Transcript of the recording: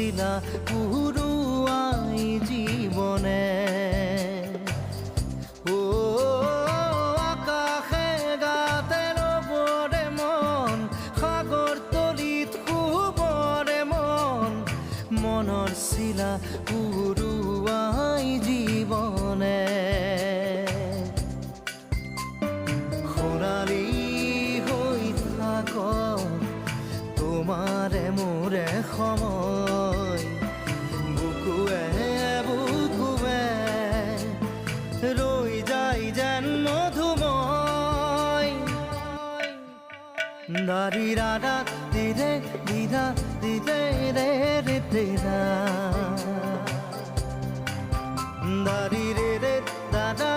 শিলা পুৰুৱাই জীৱনে আকাশে গাতে ৰবৰে মন সাগৰ তলিত শুবৰে মন মনৰ শিলা পুৰুৱাই জীৱনে খৰালি হৈ থাক তোমাৰে মোৰে সময় বুকুৱে বুকুৱে ৰৈ যায় যেন মধুময় দাৰি ৰাধা দিদে দিদা দিদে ৰে ৰে তেৰা দাৰি ৰে ৰে দাদা